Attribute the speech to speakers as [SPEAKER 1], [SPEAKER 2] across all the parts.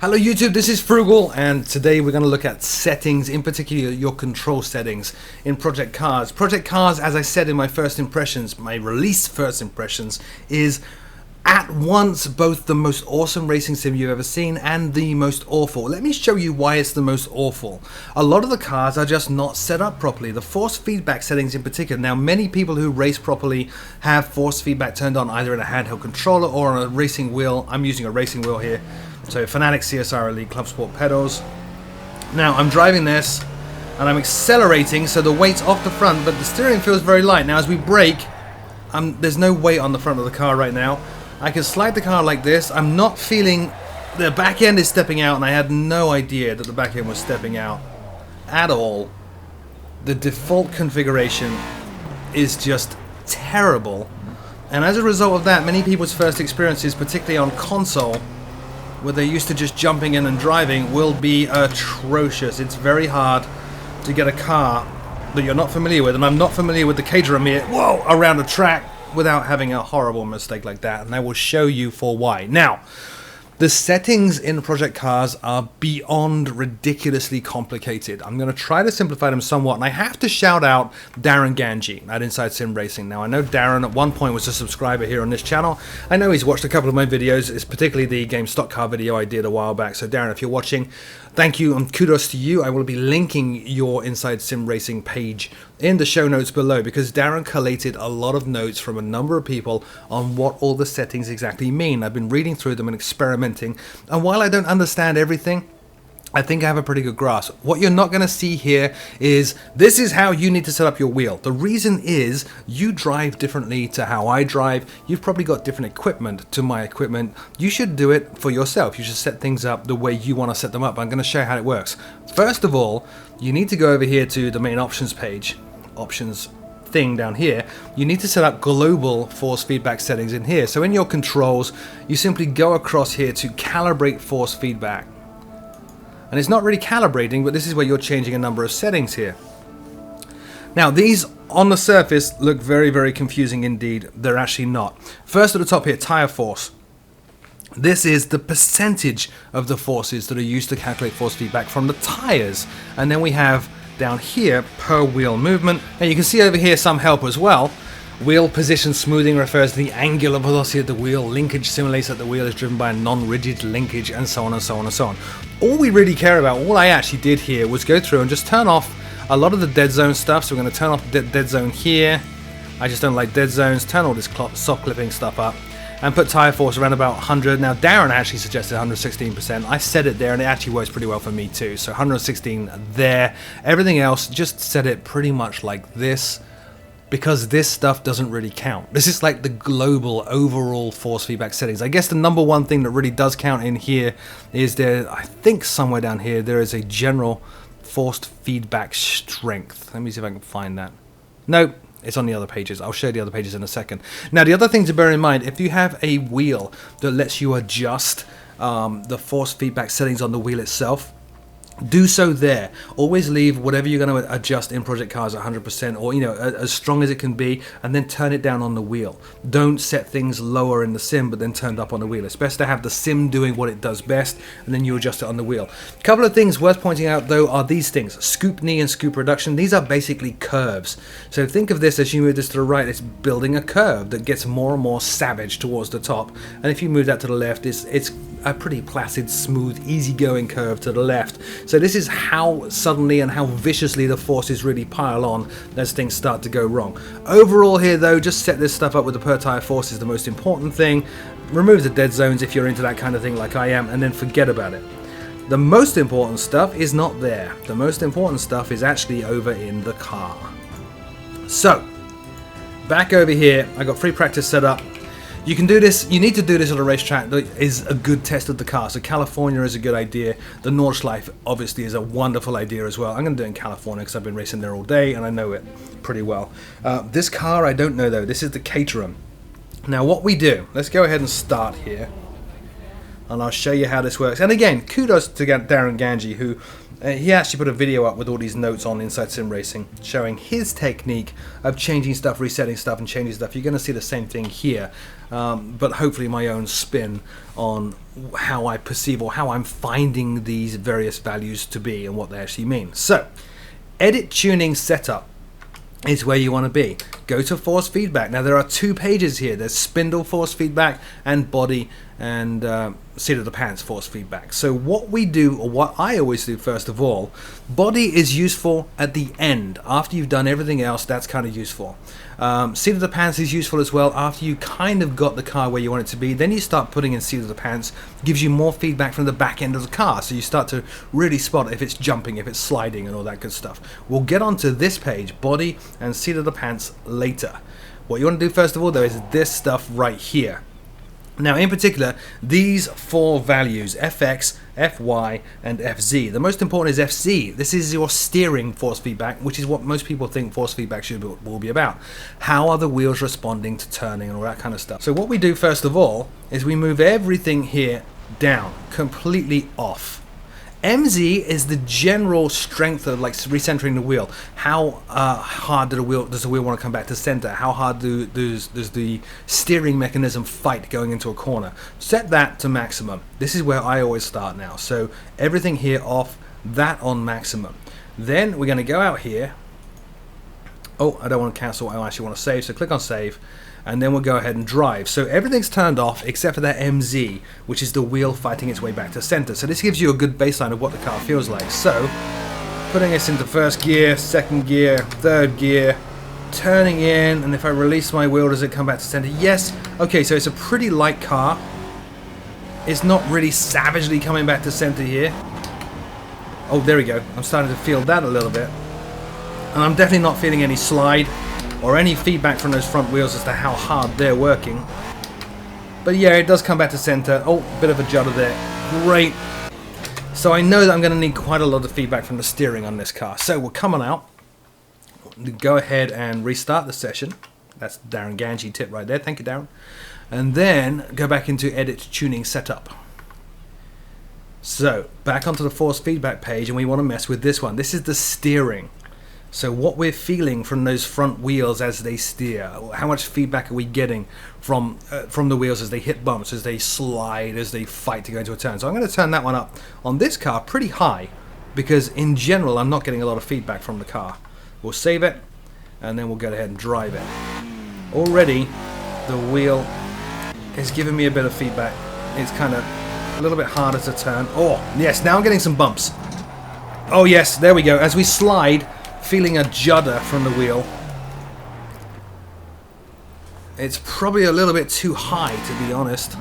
[SPEAKER 1] Hello YouTube, this is Frugal, and today we're going to look at settings, in particular your control settings in Project Cars. Project Cars, as I said in my first impressions, my release first impressions, is at once both the most awesome racing sim you've ever seen and the most awful. Let me show you why it's the most awful. A lot of the cars are just not set up properly. The force feedback settings in particular. Now, many people who race properly have force feedback turned on either in a handheld controller or on a racing wheel. I'm using a racing wheel here. So Fanatic CSR Elite Club Sport pedals. Now I'm driving this and I'm accelerating, so the weight's off the front, but the steering feels very light. Now as we brake, there's no weight on the front of the car right now. I can slide the car like this. I'm not feeling the back end is stepping out, and I had no idea that the back end was stepping out at all. The default configuration is just terrible, and as a result of that, many people's first experiences, particularly on console, where they're used to just jumping in and driving, will be atrocious. It's very hard to get a car that you're not familiar with, and I'm not familiar with the Caterham here, around a track without having a horrible mistake like that, and I will show you for why. Now, the settings in Project Cars are beyond ridiculously complicated. I'm going to try to simplify them somewhat, and I have to shout out Darren Ganji at Inside Sim Racing. Now, I know Darren at one point was a subscriber here on this channel. I know he's watched a couple of my videos. It's particularly the game stock car video I did a while back. So Darren, if you're watching, thank you and kudos to you. I will be linking your Inside Sim Racing page in the show notes below, because Darren collated a lot of notes from a number of people on what all the settings exactly mean. I've been reading through them and experimenting, and while I don't understand everything, I think I have a pretty good grasp. What you're not going to see here is, this is how you need to set up your wheel. The reason is, you drive differently to how I drive. You've probably got different equipment to my equipment. You should do it for yourself. You should set things up the way you want to set them up. I'm going to show you how it works. First of all, you need to go over here to the main options page. Options thing down here. You need to set up global force feedback settings in here. So in your controls, you simply go across here to calibrate force feedback. And it's not really calibrating, but this is where you're changing a number of settings here. Now, these on the surface look very, very confusing indeed. They're actually not. First at the top here, tire force. This is the percentage of the forces that are used to calculate force feedback from the tires. And then we have down here, per wheel movement. And you can see over here some help as well. Wheel position smoothing refers to the angular velocity of the wheel. Linkage simulates that the wheel is driven by a non-rigid linkage, and so on and so on and so on. All we really care about, all I actually did here, was go through and just turn off a lot of the dead zone stuff. So we're going to turn off the dead zone here. I just don't like dead zones. Turn all this soft clipping stuff up and put tire force around about 100. Now, Darren actually suggested 116%. I set it there, and it actually works pretty well for me too. So 116 there. Everything else, just set it pretty much like this, because this stuff doesn't really count. This is like the global overall force feedback settings. I guess the number one thing that really does count in here is there, I think somewhere down here, there is a general forced feedback strength. Let me see if I can find that. Nope. It's on the other pages. I'll show you the other pages in a second. Now, the other thing to bear in mind, if you have a wheel that lets you adjust the force feedback settings on the wheel itself, do so there. Always leave whatever you're going to adjust in Project Cars at 100%, or as strong as it can be, and then turn it down on the wheel. Don't set things lower in the sim but then turned up on the wheel. It's best to have the sim doing what it does best, and then you adjust it on the wheel. A couple of things worth pointing out though are these things: scoop knee and scoop reduction. These are basically curves. So think of this, as you move this to the right, it's building a curve that gets more and more savage towards the top, and if you move that to the left, it's a pretty placid, smooth, easygoing curve to the left. So this is how suddenly and how viciously the forces really pile on as things start to go wrong. Overall here though, just set this stuff up with the per tire force is the most important thing. Remove the dead zones if you're into that kind of thing like I am, and then forget about it. The most important stuff is not there. The most important stuff is actually over in the car. So, back over here, I got free practice set up. You can do this, you need to do this at a racetrack that is a good test of the car. So California is a good idea. The Nordschleife obviously is a wonderful idea as well. I'm going to do it in California because I've been racing there all day and I know it pretty well. This car I don't know though. This is the Caterham. Now what we do, let's go ahead and start here, and I'll show you how this works. And again, kudos to Darren Ganji, who he actually put a video up with all these notes on Inside Sim Racing showing his technique of changing stuff, resetting stuff and changing stuff. You're going to see the same thing here, but hopefully my own spin on how I perceive or how I'm finding these various values to be and what they actually mean. So, edit tuning setup is where you want to be. Go to force feedback. Now there are two pages here. There's spindle force feedback and body and seat of the pants force feedback. So what we do, or what I always do first of all, body is useful at the end. After you've done everything else, that's kind of useful. Seat of the pants is useful as well after you kind of got the car where you want it to be. Then you start putting in seat of the pants. Gives you more feedback from the back end of the car. So you start to really spot if it's jumping, if it's sliding and all that good stuff. We'll get onto this page, body and seat of the pants, later. What you want to do first of all though is this stuff right here. Now in particular, these four values, Fx, Fy and Fz. The most important is Fz. This is your steering force feedback, which is what most people think force feedback will be about. How are the wheels responding to turning and all that kind of stuff. So what we do first of all is we move everything here down, completely off. MZ is the general strength of like recentering the wheel. How hard does the wheel want to come back to center? How hard does the steering mechanism fight going into a corner? Set that to maximum. This is where I always start now. So everything here off, that on maximum. Then we're going to go out here. Oh, I don't want to cancel. I actually want to save. So click on save. And then we'll go ahead and drive. So everything's turned off except for that MZ, which is the wheel fighting its way back to center. So this gives you a good baseline of what the car feels like. So putting us into first gear, second gear, third gear, turning in, and if I release my wheel, does it come back to center? Yes. Okay, so it's a pretty light car. It's not really savagely coming back to center here. Oh, there we go. I'm starting to feel that a little bit. And I'm definitely not feeling any slide or any feedback from those front wheels as to how hard they're working. But yeah, it does come back to center. Oh, bit of a judder there. Great. So I know that I'm going to need quite a lot of feedback from the steering on this car. So we'll come on out. Go ahead and restart the session. That's Darren Ganji tip right there. Thank you, Darren. And then go back into edit tuning setup. So back onto the force feedback page, and we want to mess with this one. This is the steering. So what we're feeling from those front wheels as they steer, how much feedback are we getting from the wheels as they hit bumps, as they slide, as they fight to go into a turn. So I'm going to turn that one up on this car pretty high, because in general I'm not getting a lot of feedback from the car. We'll save it, and then we'll go ahead and drive it. Already the wheel is giving me a bit of feedback. It's kind of a little bit harder to turn. Oh yes, now I'm getting some bumps. Oh yes, there we go. As we slide, feeling a judder from the wheel. It's probably a little bit too high, to be honest.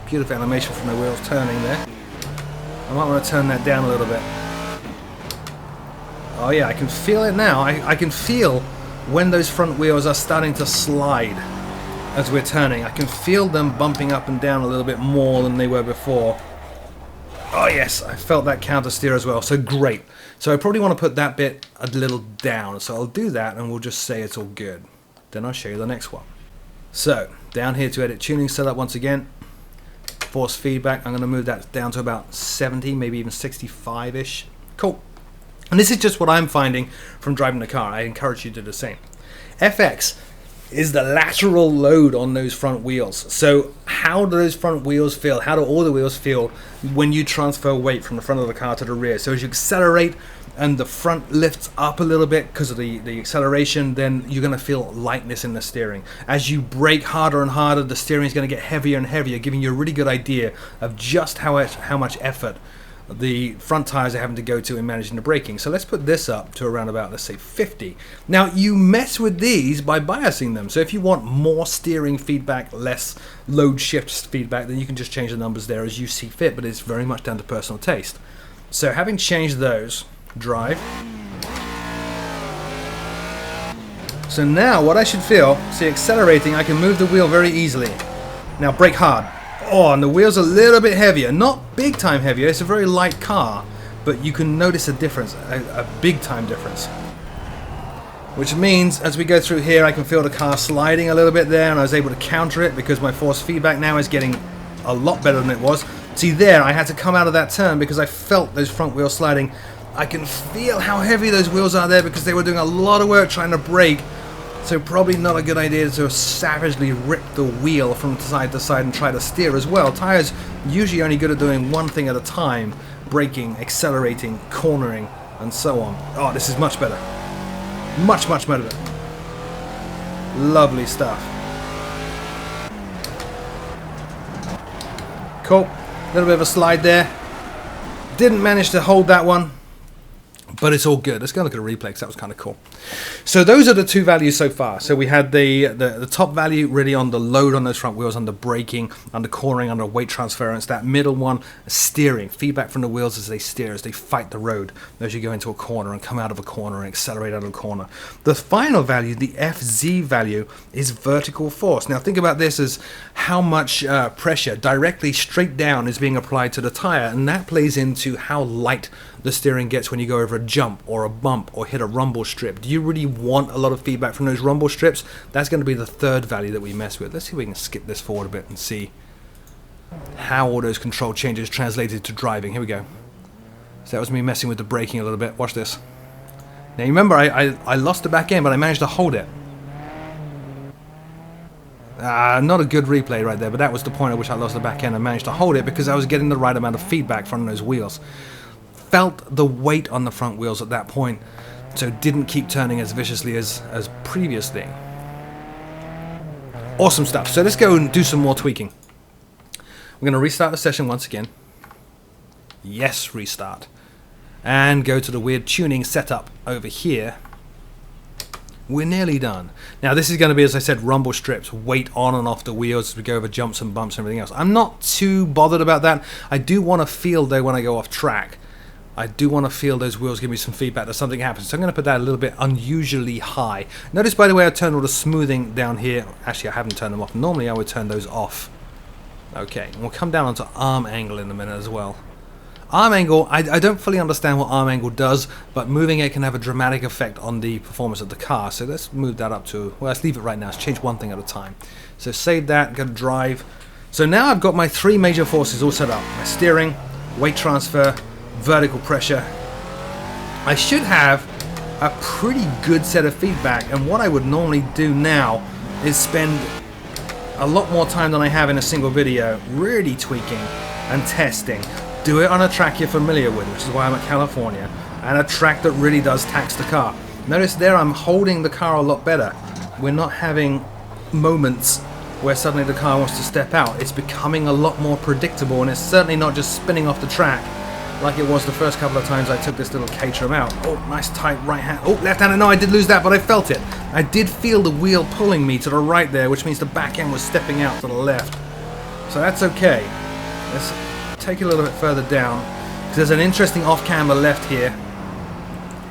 [SPEAKER 1] Beautiful animation from the wheels turning there. I might want to turn that down a little bit. Oh yeah, I can feel it now. I can feel when those front wheels are starting to slide as we're turning. I can feel them bumping up and down a little bit more than they were before. Oh yes, I felt that counter steer as well, so great. So I probably want to put that bit a little down, so I'll do that and we'll just say it's all good. Then I'll show you the next one. So, down here to edit tuning setup once again. Force feedback, I'm going to move that down to about 70, maybe even 65-ish. Cool. And this is just what I'm finding from driving the car. I encourage you to do the same. FX is the lateral load on those front wheels. So how do those front wheels feel? How do all the wheels feel when you transfer weight from the front of the car to the rear? So as you accelerate and the front lifts up a little bit because of the acceleration, then you're going to feel lightness in the steering. As you brake harder and harder, the steering is going to get heavier and heavier, giving you a really good idea of just how much effort the front tires are having to go to in managing the braking. So let's put this up to around about, let's say 50. Now you mess with these by biasing them. So if you want more steering feedback, less load shift feedback, then you can just change the numbers there as you see fit, but it's very much down to personal taste. So having changed those, drive. So now what I should feel, see accelerating, I can move the wheel very easily. Now brake hard. Oh, and the wheel's a little bit heavier. Not big time heavier, it's a very light car, but you can notice a difference, a big time difference. Which means as we go through here, I can feel the car sliding a little bit there, and I was able to counter it because my force feedback now is getting a lot better than it was. See there, I had to come out of that turn because I felt those front wheels sliding. I can feel how heavy those wheels are there because they were doing a lot of work trying to brake So probably not a good idea to savagely rip the wheel from side to side and try to steer as well. Tires usually only good at doing one thing at a time, braking, accelerating, cornering, and so on. Oh, this is much better. Much, much better. Lovely stuff. Cool. A little bit of a slide there. Didn't manage to hold that one, but it's all good. Let's go look at a replay because that was kind of cool. So those are the two values so far. So we had the top value really on the load on those front wheels, under braking, under cornering, under weight transference. That middle one, steering, feedback from the wheels as they steer, as they fight the road, as you go into a corner and come out of a corner and accelerate out of a corner. The final value, the FZ value, is vertical force. Now think about this as how much pressure directly straight down is being applied to the tire, and that plays into how light the steering gets when you go over a jump or a bump or hit a rumble strip. Do you really want a lot of feedback from those rumble strips? That's going to be the third value that we mess with. Let's see if we can skip this forward a bit and see how all those control changes translated to driving. Here we go. So that was me messing with the braking a little bit. Watch this. Now you remember I lost the back end, but I managed to hold it. Not a good replay right there, but that was the point at which I lost the back end and managed to hold it because I was getting the right amount of feedback from those wheels. Felt the weight on the front wheels at that point, so didn't keep turning as viciously as previously. Awesome stuff. So let's go and do some more tweaking. We're going to restart the session once again. Yes, restart. And go to the weird tuning setup over here. We're nearly done. Now this is going to be, as I said, rumble strips, weight on and off the wheels as we go over jumps and bumps and everything else. I'm not too bothered about that. I do want to feel though when I go off track. I do want to feel those wheels give me some feedback that something happens. So I'm going to put that a little bit unusually high. Notice, by the way, I turned all the smoothing down here. Actually, I haven't turned them off. Normally, I would turn those off. Okay, and we'll come down onto arm angle in a minute as well. Arm angle, I don't fully understand what arm angle does, but moving it can have a dramatic effect on the performance of the car. So let's move that up to, well, let's leave it right now. Let's change one thing at a time. So save that, go to drive. So now I've got my three major forces all set up. My steering, weight transfer, vertical pressure. I should have a pretty good set of feedback, and what I would normally do now is spend a lot more time than I have in a single video really tweaking and testing. Do it on a track you're familiar with, which is why I'm at California, and a track that really does tax the car. Notice there I'm holding the car a lot better. We're not having moments where suddenly the car wants to step out. It's becoming a lot more predictable, and it's certainly not just spinning off the track like it was the first couple of times I took this little Caterham out. Oh, nice tight right hand. Oh, left hander. No, I did lose that, but I felt it. I did feel the wheel pulling me to the right there, which means the back end was stepping out to the left. So that's okay. Let's take it a little bit further down, because there's an interesting off-camber left here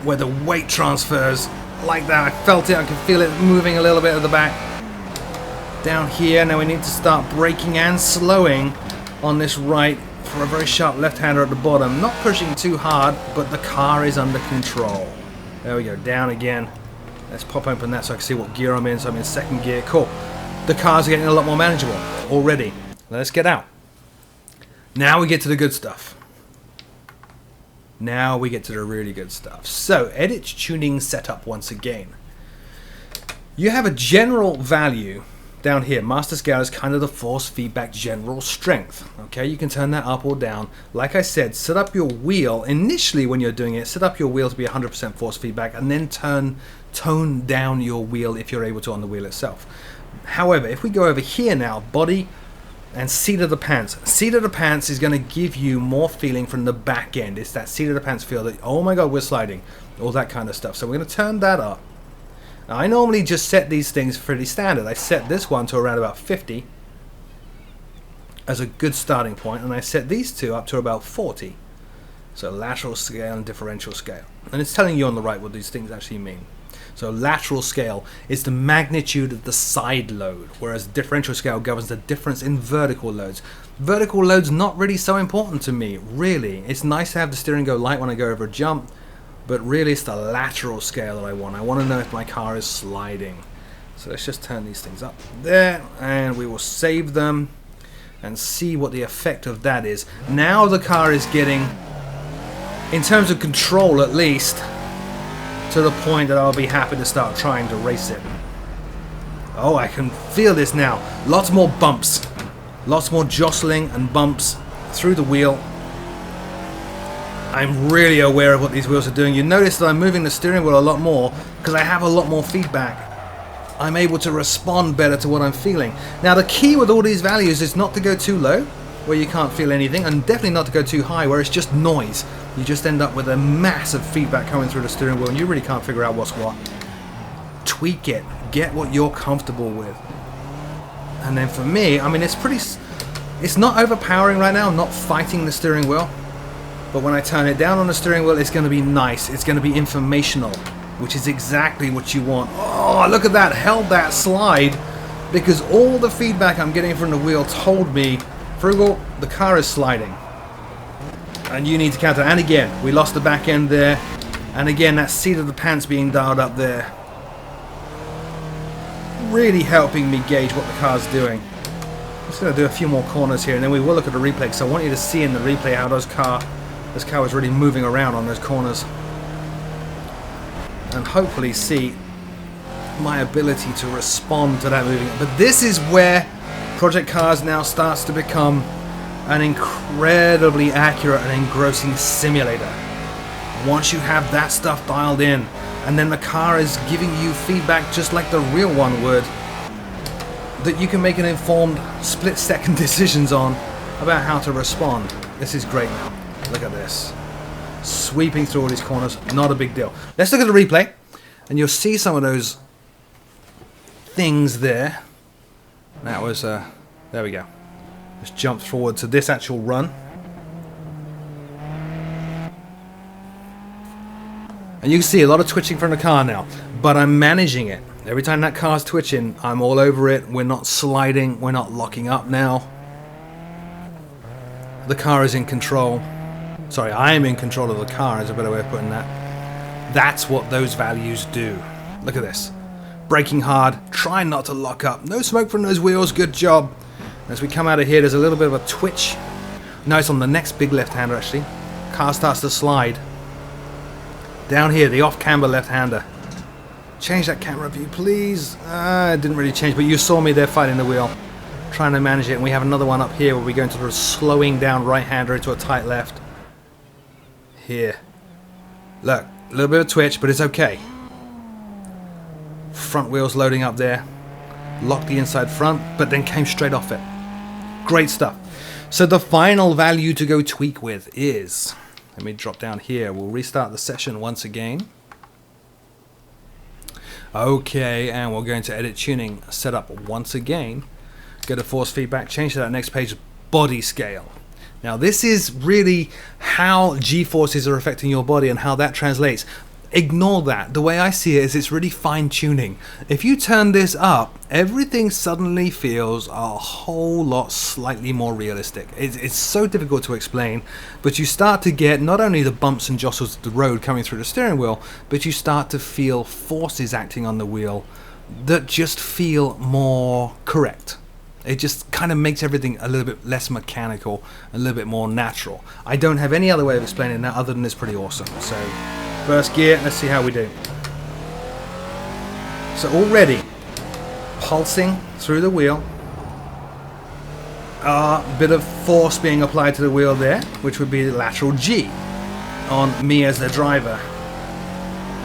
[SPEAKER 1] where the weight transfers like that. I felt it. I could feel it moving a little bit at the back. Down here, now we need to start braking and slowing on this right for a very sharp left-hander at the bottom. Not pushing too hard, but the car is under control. There we go, down again. Let's pop open that so I can see what gear I'm in. So I'm in second gear. Cool. The car's getting a lot more manageable already. Let's get out. Now we get to the good stuff. Now we get to the really good stuff. So, edit tuning setup once again. You have a general value down here. Master scale is kind of the force feedback general strength. Okay, you can turn that up or down. Like I said, set up your wheel initially when you're doing it. Set up your wheel to be 100% force feedback, and then tone down your wheel if you're able to on the wheel itself. However, if we go over here now, body and seat of the pants. Seat of the pants is going to give you more feeling from the back end. It's that seat of the pants feel that, oh my god, we're sliding. All that kind of stuff. So we're going to turn that up. Now, I normally just set these things pretty standard. I set this one to around about 50 as a good starting point, and I set these two up to about 40. So lateral scale and differential scale. And it's telling you on the right what these things actually mean. So lateral scale is the magnitude of the side load, whereas differential scale governs the difference in vertical loads. Vertical load's not really so important to me, really. It's nice to have the steering go light when I go over a jump, but really it's the lateral scale that I want. I want to know if my car is sliding. So let's just turn these things up there, and we will save them and see what the effect of that is. Now the car is getting, in terms of control at least, to the point that I'll be happy to start trying to race it. Oh, I can feel this now. Lots more bumps. Lots more jostling and bumps through the wheel. I'm really aware of what these wheels are doing. You notice that I'm moving the steering wheel a lot more because I have a lot more feedback. I'm able to respond better to what I'm feeling. Now the key with all these values is not to go too low, where you can't feel anything, and definitely not to go too high, where it's just noise. You just end up with a massive feedback coming through the steering wheel and you really can't figure out what's what. Tweak it. Get what you're comfortable with. And then for me, I mean, it's not overpowering right now. I'm not fighting the steering wheel. But when I turn it down on the steering wheel, it's going to be nice. It's going to be informational, which is exactly what you want. Oh, look at that. Held that slide because all the feedback I'm getting from the wheel told me, Frugal, the car is sliding. And you need to counter. And again, we lost the back end there. And again, that seat of the pants being dialed up there. Really helping me gauge what the car's doing. I'm just going to do a few more corners here and then we will look at the replay, because I want you to see in the replay how this car was really moving around on those corners, and hopefully see my ability to respond to that moving. But this is where Project Cars now starts to become an incredibly accurate and engrossing simulator. Once you have that stuff dialed in, and then the car is giving you feedback just like the real one would, that you can make an informed split-second decisions on about how to respond. This is great now. Look at this. Sweeping through all these corners, not a big deal. Let's look at the replay, and you'll see some of those things there. That was, there we go. Let's jump forward to this actual run. And you can see a lot of twitching from the car now, but I'm managing it. Every time that car's twitching, I'm all over it. We're not sliding, we're not locking up now. The car is in control. Sorry, I am in control of the car, is a better way of putting that. That's what those values do. Look at this. Braking hard, trying not to lock up. No smoke from those wheels, good job. As we come out of here, there's a little bit of a twitch. Notice on the next big left-hander, actually. Car starts to slide. Down here, the off-camber left-hander. Change that camera view, please. It didn't really change, but you saw me there fighting the wheel, trying to manage it. And we have another one up here where we go into the slowing down right-hander into a tight left. Here. Look, a little bit of twitch, but it's okay. Front wheels loading up there. Locked the inside front, but then came straight off it. Great stuff. So the final value to go tweak with is... Let me drop down here. We'll restart the session once again. Okay, and we're going to edit tuning setup once again. Go to force feedback, change to that next page, body scale. Now this is really how G-forces are affecting your body and how that translates. Ignore that. The way I see it is it's really fine-tuning. If you turn this up, everything suddenly feels a whole lot slightly more realistic. It's so difficult to explain, but you start to get not only the bumps and jostles of the road coming through the steering wheel, but you start to feel forces acting on the wheel that just feel more correct. It just kind of makes everything a little bit less mechanical, a little bit more natural. I don't have any other way of explaining that other than it's pretty awesome. So, first gear, let's see how we do. So already, pulsing through the wheel. A bit of force being applied to the wheel there, which would be the lateral G on me as the driver.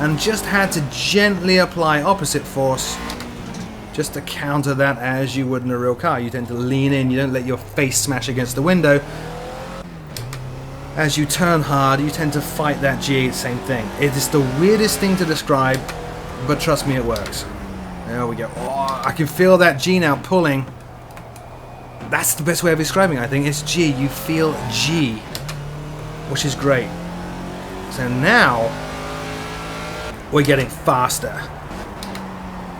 [SPEAKER 1] And just had to gently apply opposite force just to counter that as you would in a real car. You tend to lean in, you don't let your face smash against the window. As you turn hard, you tend to fight that G, same thing. It is the weirdest thing to describe, but trust me, it works. There we go. Oh, I can feel that G now pulling. That's the best way of describing it, I think. It's G. You feel G, which is great. So now, we're getting faster.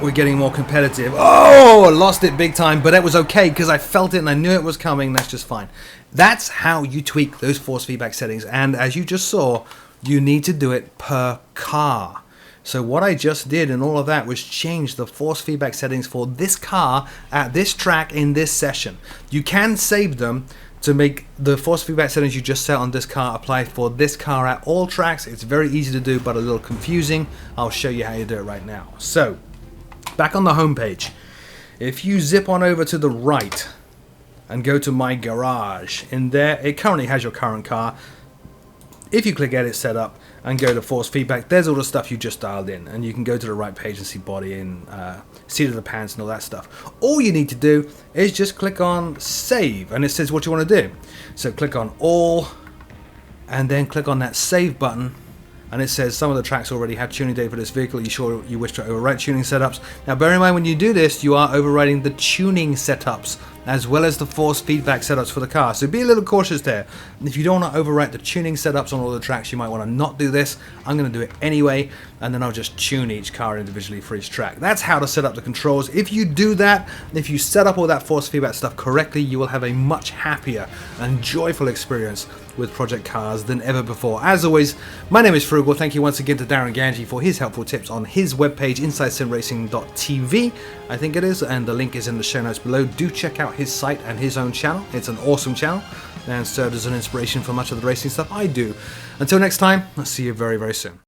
[SPEAKER 1] We're getting more competitive. Oh, I lost it big time, but it was okay because I felt it and I knew it was coming. That's just fine. That's how you tweak those force feedback settings. And as you just saw, you need to do it per car. So what I just did in all of that was change the force feedback settings for this car at this track in this session. You can save them to make the force feedback settings you just set on this car apply for this car at all tracks. It's very easy to do, but a little confusing. I'll show you how you do it right now. So, back on the home page, If you zip on over to the right and go to My Garage, in there it currently has your current car. If you click Edit Setup and go to Force Feedback, there's all the stuff you just dialed in, and you can go to the right page and see body and seat of the pants and all that stuff. All you need to do is just click on Save, and it says what you want to do. So click on All, and then click on that Save button, and it says some of the tracks already have tuning data for this vehicle. You sure you wish to overwrite tuning setups? Now bear in mind, when you do this, you are overriding the tuning setups as well as the force feedback setups for the car. So be a little cautious there. If you don't want to overwrite the tuning setups on all the tracks, you might want to not do this. I'm going to do it anyway, and then I'll just tune each car individually for each track. That's how to set up the controls. If you do that, if you set up all that force feedback stuff correctly, you will have a much happier and joyful experience with Project Cars than ever before. As always, my name is Frugal. Thank you once again to Darren Ganji for his helpful tips on his webpage, InsideSimRacing.tv, I think it is, and the link is in the show notes below. Do check out his site and his own channel. It's an awesome channel and served as an inspiration for much of the racing stuff I do. Until next time, I'll see you very, very soon.